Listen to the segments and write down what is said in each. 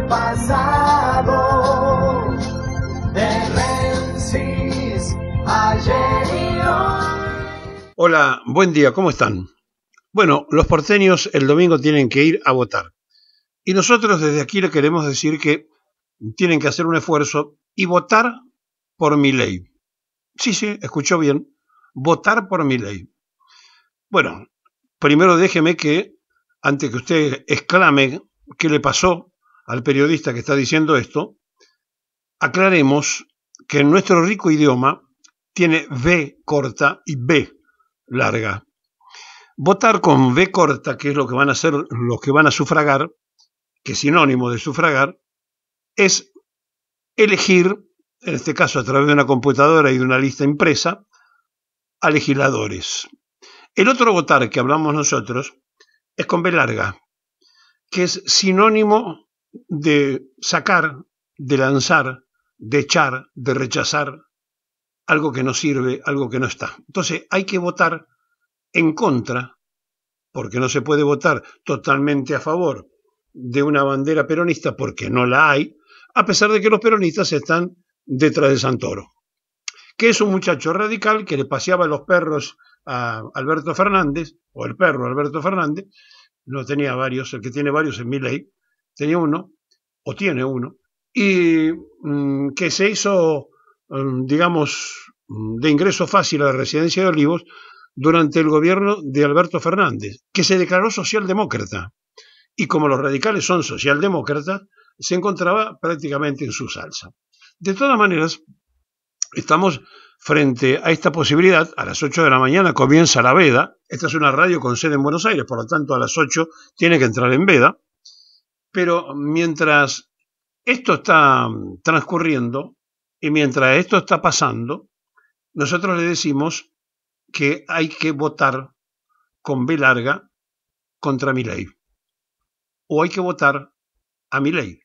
del pasado, de Rensis, ayer y hoy. Hola, buen día, ¿cómo están? Bueno, los porteños el domingo tienen que ir a votar. Y nosotros desde aquí le queremos decir que tienen que hacer un esfuerzo y votar por Milei. Sí, escuchó bien, votar por Milei. Bueno, primero déjeme que, antes que usted exclame qué le pasó al periodista que está diciendo esto, aclaremos que en nuestro rico idioma tiene V corta y B larga. Votar con V corta, que es lo que van a hacer los que van a sufragar, que es sinónimo de sufragar, es elegir, en este caso a través de una computadora y de una lista impresa, a legisladores. El otro votar que hablamos nosotros es con B larga, que es sinónimo de sacar, de lanzar, de echar, de rechazar algo que no sirve, algo que no está. Entonces hay que votar en contra, porque no se puede votar totalmente a favor de una bandera peronista, porque no la hay, a pesar de que los peronistas están detrás de Santoro, que es un muchacho radical que le paseaba los perros a Alberto Fernández, o el perro Alberto Fernández, no tenía varios, el que tiene varios es Milei, tenía uno, o tiene uno, y que se hizo, digamos, de ingreso fácil a la residencia de Olivos durante el gobierno de Alberto Fernández, que se declaró socialdemócrata, y como los radicales son socialdemócratas, se encontraba prácticamente en su salsa. De todas maneras, estamos frente a esta posibilidad. A las 8 de la mañana comienza la veda. Esta es una radio con sede en Buenos Aires, por lo tanto a las 8 tiene que entrar en veda. Pero mientras esto está transcurriendo y mientras esto está pasando, nosotros le decimos que hay que votar con B larga contra Milei. O hay que votar a Milei,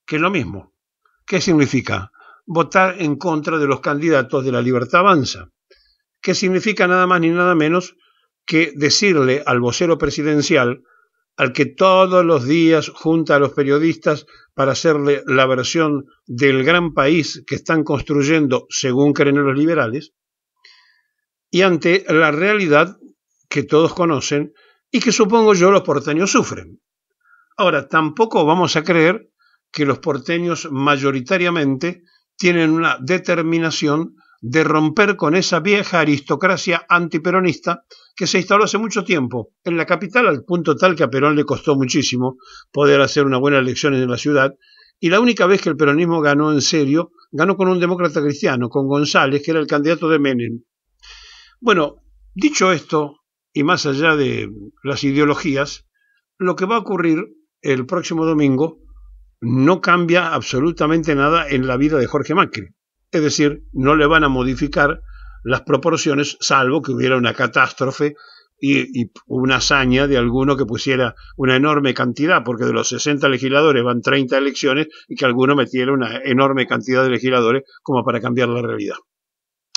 que es lo mismo. ¿Qué significa? Votar en contra de los candidatos de La Libertad Avanza, que significa nada más ni nada menos que decirle al vocero presidencial, al que todos los días junta a los periodistas para hacerle la versión del gran país que están construyendo según creen los liberales, y ante la realidad que todos conocen y que supongo yo los porteños sufren. Ahora, tampoco vamos a creer que los porteños mayoritariamente tienen una determinación de romper con esa vieja aristocracia antiperonista que se instaló hace mucho tiempo en la capital, al punto tal que a Perón le costó muchísimo poder hacer una buena elección en la ciudad, y la única vez que el peronismo ganó en serio, ganó con un demócrata cristiano, con González, que era el candidato de Menem. Bueno, dicho esto, y más allá de las ideologías, lo que va a ocurrir el próximo domingo no cambia absolutamente nada en la vida de Jorge Macri. Es decir, no le van a modificar las proporciones, salvo que hubiera una catástrofe y una hazaña de alguno que pusiera una enorme cantidad, porque de los 60 legisladores van 30 elecciones, y que alguno metiera una enorme cantidad de legisladores como para cambiar la realidad,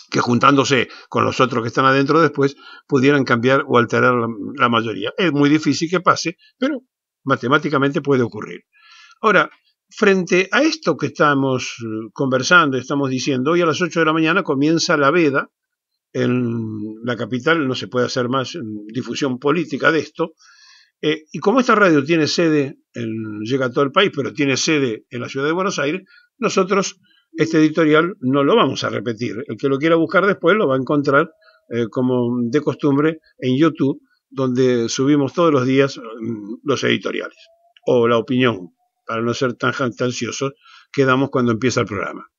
que juntándose con los otros que están adentro después pudieran cambiar o alterar la mayoría. Es muy difícil que pase, pero matemáticamente puede ocurrir. Ahora, frente a esto que estamos conversando, estamos diciendo, hoy a las 8 de la mañana comienza la veda en la capital, no se puede hacer más difusión política de esto, y como esta radio tiene sede, llega a todo el país, pero tiene sede en la ciudad de Buenos Aires, nosotros este editorial no lo vamos a repetir. El que lo quiera buscar después lo va a encontrar como de costumbre en YouTube, donde subimos todos los días los editoriales, o la opinión, para no ser tan jactanciosos, que damos cuando empieza el programa.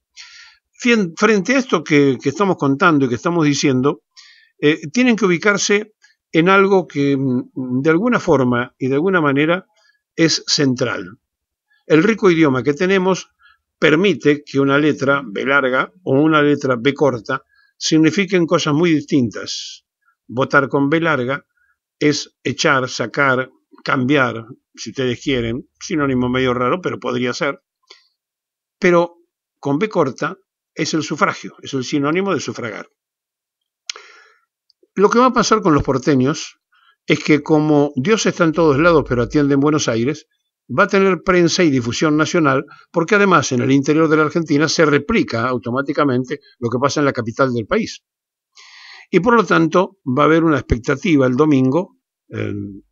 Frente a esto que estamos contando y que estamos diciendo, tienen que ubicarse en algo que de alguna forma y de alguna manera es central. El rico idioma que tenemos permite que una letra B larga o una letra B corta signifiquen cosas muy distintas. Votar con B larga es echar, sacar, cambiar, si ustedes quieren, sinónimo medio raro, pero podría ser. Pero con B corta es el sufragio, es el sinónimo de sufragar. Lo que va a pasar con los porteños es que como Dios está en todos lados pero atiende en Buenos Aires, va a tener prensa y difusión nacional, porque además en el interior de la Argentina se replica automáticamente lo que pasa en la capital del país. Y por lo tanto va a haber una expectativa el domingo,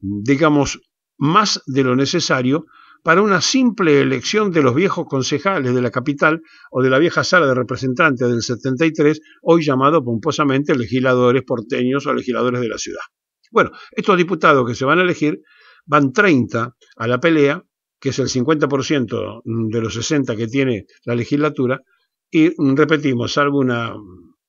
digamos, más de lo necesario para una simple elección de los viejos concejales de la capital o de la vieja sala de representantes del 73, hoy llamado pomposamente legisladores porteños o legisladores de la ciudad. Bueno, estos diputados que se van a elegir van 30 a la pelea, que es el 50% de los 60 que tiene la legislatura, y repetimos, salvo una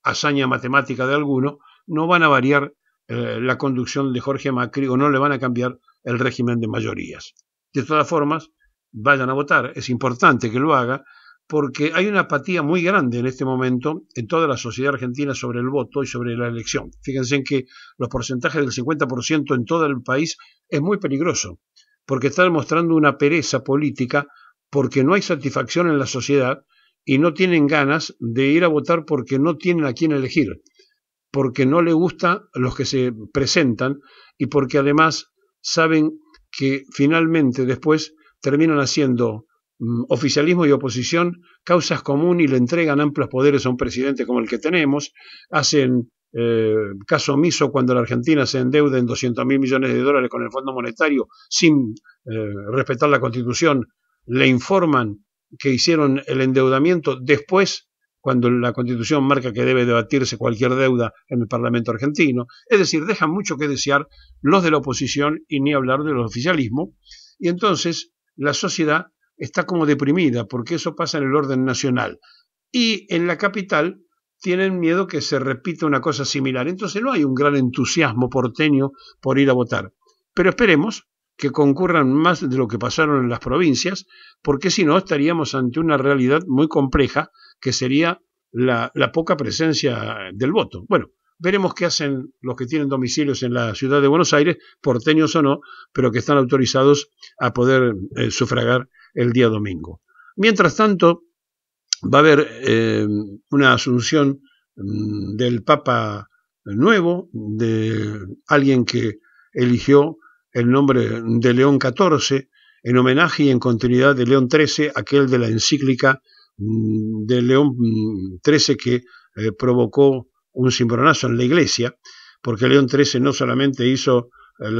hazaña matemática de alguno, no van a variar la conducción de Jorge Macri o no le van a cambiar el régimen de mayorías. De todas formas, vayan a votar, es importante que lo haga, porque hay una apatía muy grande en este momento en toda la sociedad argentina sobre el voto y sobre la elección. Fíjense en que los porcentajes del 50% en todo el país es muy peligroso, porque está demostrando una pereza política, porque no hay satisfacción en la sociedad y no tienen ganas de ir a votar porque no tienen a quién elegir, porque no les gusta los que se presentan y porque además saben que finalmente después terminan haciendo oficialismo y oposición causas comunes y le entregan amplios poderes a un presidente como el que tenemos, hacen caso omiso cuando la Argentina se endeuda en 200.000 millones de dólares con el Fondo Monetario sin respetar la Constitución, le informan que hicieron el endeudamiento después, cuando la Constitución marca que debe debatirse cualquier deuda en el Parlamento argentino. Es decir, dejan mucho que desear los de la oposición y ni hablar del oficialismo. Y entonces la sociedad está como deprimida porque eso pasa en el orden nacional. Y en la capital tienen miedo que se repita una cosa similar. Entonces no hay un gran entusiasmo porteño por ir a votar. Pero esperemos que concurran más de lo que pasaron en las provincias, porque si no estaríamos ante una realidad muy compleja que sería la poca presencia del voto. Bueno, veremos qué hacen los que tienen domicilios en la ciudad de Buenos Aires, porteños o no, pero que están autorizados a poder sufragar el día domingo. Mientras tanto, va a haber una asunción del Papa nuevo, de alguien que eligió el nombre de León XIV, en homenaje y en continuidad de León XIII, aquel de la encíclica de León XIII que provocó un cimbronazo en la Iglesia, porque León XIII no solamente hizo el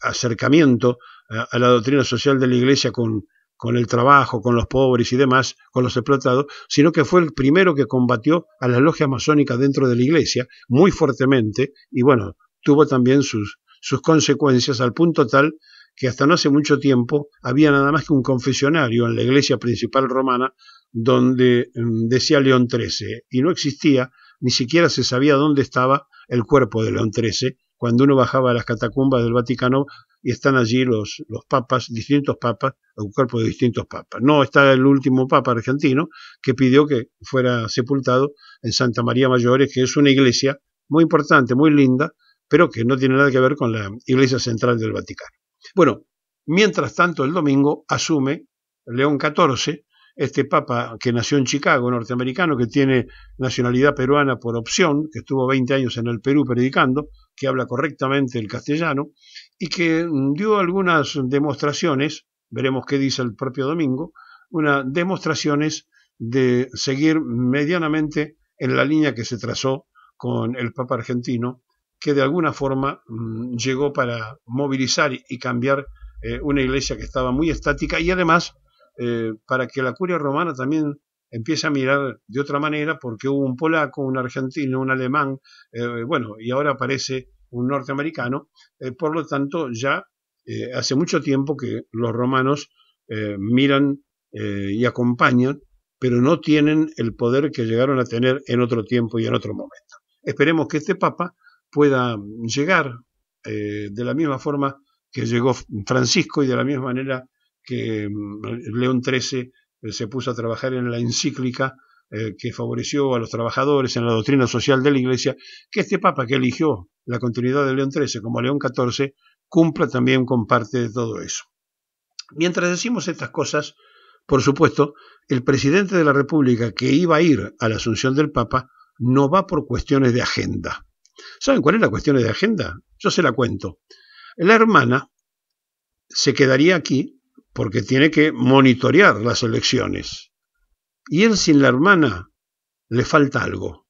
acercamiento a la doctrina social de la Iglesia con el trabajo, con los pobres y demás, con los explotados, sino que fue el primero que combatió a las logias masónicas dentro de la Iglesia muy fuertemente y bueno, tuvo también sus consecuencias al punto tal que hasta no hace mucho tiempo había nada más que un confesionario en la iglesia principal romana donde decía León XIII y no existía, ni siquiera se sabía dónde estaba el cuerpo de León XIII cuando uno bajaba a las catacumbas del Vaticano y están allí los papas, distintos papas, el cuerpo de distintos papas. No está el último papa argentino que pidió que fuera sepultado en Santa María Mayores, que es una iglesia muy importante, muy linda, pero que no tiene nada que ver con la iglesia central del Vaticano. Bueno, mientras tanto el domingo asume León XIV, este papa que nació en Chicago, norteamericano, que tiene nacionalidad peruana por opción, que estuvo 20 años en el Perú predicando, que habla correctamente el castellano y que dio algunas demostraciones, veremos qué dice el propio domingo, unas demostraciones de seguir medianamente en la línea que se trazó con el papa argentino, que de alguna forma llegó para movilizar y cambiar una iglesia que estaba muy estática y además para que la curia romana también empiece a mirar de otra manera, porque hubo un polaco, un argentino, un alemán, bueno, y ahora aparece un norteamericano, por lo tanto ya hace mucho tiempo que los romanos miran y acompañan, pero no tienen el poder que llegaron a tener en otro tiempo y en otro momento. Esperemos que este papa pueda llegar de la misma forma que llegó Francisco y de la misma manera que León XIII se puso a trabajar en la encíclica que favoreció a los trabajadores en la doctrina social de la Iglesia, que este Papa que eligió la continuidad de León XIII como León XIV cumpla también con parte de todo eso. Mientras decimos estas cosas, por supuesto, el presidente de la República que iba a ir a la asunción del Papa no va por cuestiones de agenda. ¿Saben cuál es la cuestión de agenda? Yo se la cuento. La hermana se quedaría aquí porque tiene que monitorear las elecciones. Y él sin la hermana le falta algo.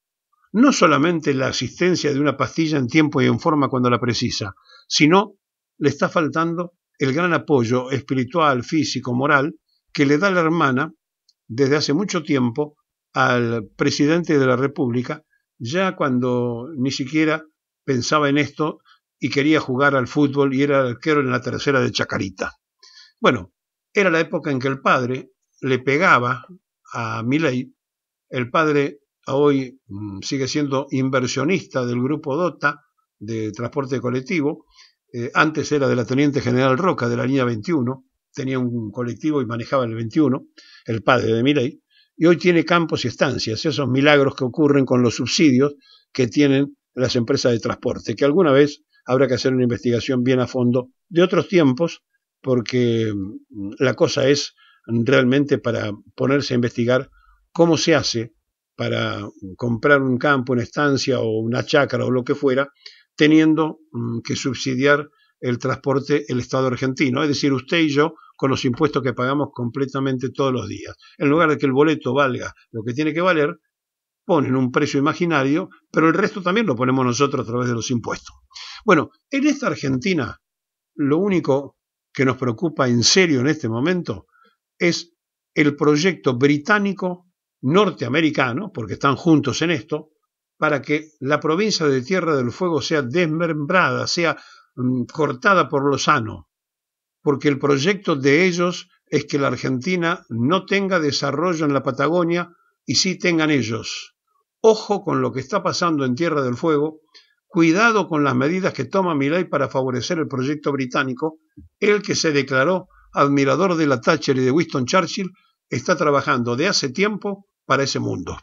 No solamente la asistencia de una pastilla en tiempo y en forma cuando la precisa, sino le está faltando el gran apoyo espiritual, físico, moral que le da la hermana desde hace mucho tiempo al presidente de la República, ya cuando ni siquiera pensaba en esto y quería jugar al fútbol y era arquero en la tercera de Chacarita. Bueno, era la época en que el padre le pegaba a Milei. El padre hoy sigue siendo inversionista del grupo DOTA de transporte colectivo. Antes era de la Teniente General Roca de la línea 21, tenía un colectivo y manejaba el 21, el padre de Milei, y hoy tiene campos y estancias, esos milagros que ocurren con los subsidios que tienen las empresas de transporte, que alguna vez habrá que hacer una investigación bien a fondo de otros tiempos, porque la cosa es realmente para ponerse a investigar cómo se hace para comprar un campo, una estancia o una chácara o lo que fuera, teniendo que subsidiar el transporte el Estado argentino, es decir, usted y yo con los impuestos que pagamos completamente todos los días. En lugar de que el boleto valga lo que tiene que valer, ponen un precio imaginario, pero el resto también lo ponemos nosotros a través de los impuestos. Bueno, en esta Argentina, lo único que nos preocupa en serio en este momento es el proyecto británico norteamericano, porque están juntos en esto, para que la provincia de Tierra del Fuego sea desmembrada, sea cortada por lo sano, porque el proyecto de ellos es que la Argentina no tenga desarrollo en la Patagonia y sí tengan ellos. Ojo con lo que está pasando en Tierra del Fuego, cuidado con las medidas que toma Milei para favorecer el proyecto británico. El que se declaró admirador de la Thatcher y de Winston Churchill está trabajando de hace tiempo para ese mundo.